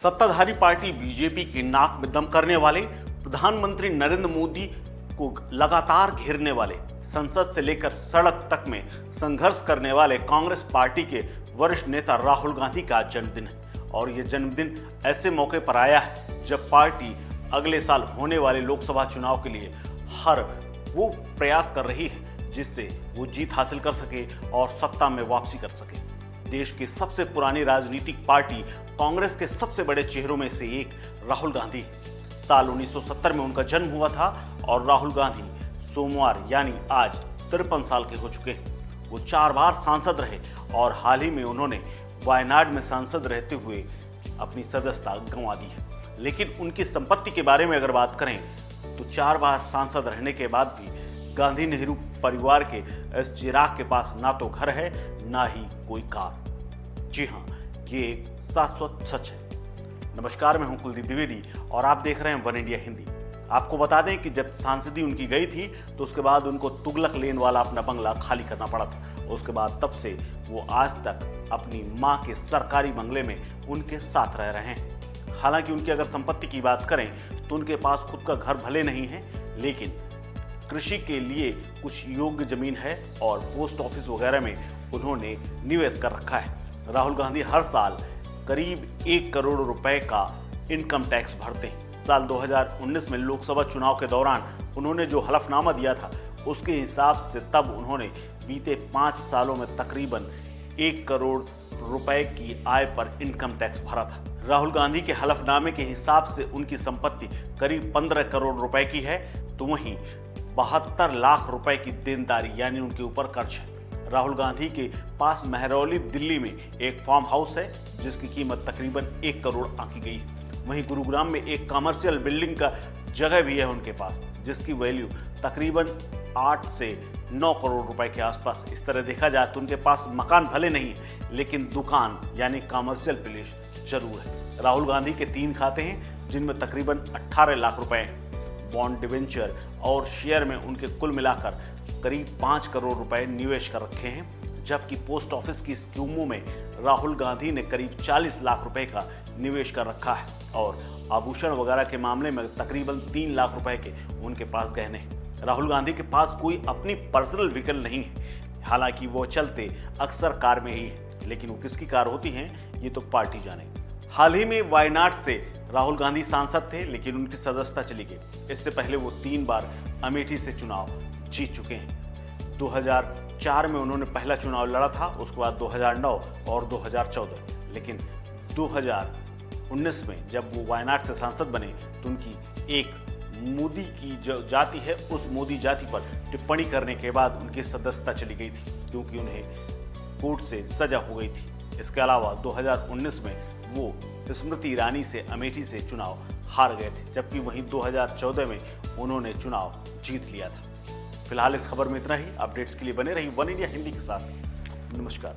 सत्ताधारी party BJP की नाक में दम करने वाले, प्रधानमंत्री नरेंद्र मोदी को लगातार घेरने वाले, संसद से लेकर सड़क तक में संघर्ष करने वाले कांग्रेस पार्टी के वरिष्ठ नेता राहुल गांधी का जन्मदिन है। और यह जन्मदिन ऐसे मौके पर आया है जब पार्टी अगले साल होने वाले लोकसभा चुनाव के लिए हर वो प्रयास कर रही है जिससे वो जीत हासिल कर सके और सत्ता में वापसी कर सके। देश की सबसे पुरानी राजनीतिक पार्टी कांग्रेस के सबसे बड़े चेहरों में से एक राहुल गांधी। साल 1970 में उनका जन्म हुआ था और राहुल गांधी सोमवार यानी आज 53 साल के हो चुके हैं। वो 4 बार सांसद रहे और हाल ही में उन्होंने वायनाड में सांसद रहते हुए अपनी सदस्यता गंवा दी है। लेकिन उनकी संपत्ति के बारे में अगर बात करें तो 4 बार सांसद रहने के बाद भी गांधी नेहरू परिवार के इस चिराग के पास ना तो घर है ना ही कोई कार। जी हाँ, ये एक शाश्वत सच है। नमस्कार, मैं हूं कुलदीप द्विवेदी और आप देख रहे हैं वन इंडिया हिंदी। आपको बता दें कि जब सांसदी उनकी गई थी तो उसके बाद उनको तुगलक लेन वाला अपना बंगला खाली करना पड़ा था। उसके बाद तब से वो आज तक अपनी मां के सरकारी बंगले में उनके साथ रह रहे हैं। हालांकि उनकी अगर संपत्ति की बात करें तो उनके पास खुद का घर भले नहीं है, लेकिन कृषि के लिए कुछ योग्य जमीन है और पोस्ट ऑफिस वगैरह में उन्होंने निवेश कर रखा है। राहुल गांधी हर साल करीब 1 करोड़ रुपए का इनकम टैक्स भरते हैं। साल 2019 में लोकसभा चुनाव के दौरान उन्होंने जो हलफनामा दिया था उसके हिसाब से तब उन्होंने बीते 5 सालों में तकरीबन 1 करोड़ रुपए की आय पर इनकम टैक्स भरा था। राहुल गांधी के हलफनामे के हिसाब से उनकी संपत्ति करीब 15 करोड़ रुपए की है, तो वहीं 72 लाख रुपए की देनदारी यानी उनके ऊपर कर्ज है। राहुल गांधी के पास महरौली दिल्ली में एक फार्म हाउस है जिसकी कीमत तकरीबन 1 करोड़ आंकी गई है। वहीं गुरुग्राम में एक कमर्शियल बिल्डिंग का जगह भी है उनके पास जिसकी वैल्यू तकरीबन 8 से 9 करोड़ रुपए के आसपास। इस तरह देखा जाए तो उनके पास मकान भले नहीं है, लेकिन दुकान यानी कमर्शियल प्लेस जरूर है। राहुल गांधी के 3 खाते हैं जिनमें तकरीबन 18 लाख रुपए हैं। बॉन्ड, डिवेंचर और शेयर में उनके कुल मिलाकर करीब 5 करोड़ रुपए निवेश कर रखे हैं, जबकि पोस्ट ऑफिस की स्कीमों में राहुल गांधी ने करीब 40 लाख रुपए का निवेश कर रखा है और आभूषण वगैरह के मामले में तकरीबन 3 लाख रुपए के उनके पास गहने हैं। राहुल गांधी के पास कोई अपनी पर्सनल व्हीकल नहीं है, हालांकि वो चलते अक्सर कार में ही है, लेकिन वो किसकी कार होती है ये तो पार्टी जाने। हाल ही में वायनाड से राहुल गांधी सांसद थे, लेकिन उनकी सदस्यता चली गई। इससे पहले वो 3 बार अमेठी से चुनाव जीत चुके हैं। 2004 में उन्होंने पहला चुनाव लड़ा था, उसके बाद 2009 और 2014, लेकिन 2019 में जब वो वायनाड से सांसद बने तो उनकी एक मोदी की जो जाति है उस मोदी जाति पर टिप्पणी करने के बाद उनकी सदस्यता चली गई थी, क्योंकि उन्हें कोर्ट से सजा हो गई थी। इसके अलावा 2019 में वो स्मृति ईरानी से अमेठी से चुनाव हार गए थे, जबकि वहीं 2014 में उन्होंने चुनाव जीत लिया था। फिलहाल इस खबर में इतना ही। अपडेट्स के लिए बने रही वन इंडिया हिंदी के साथ। नमस्कार।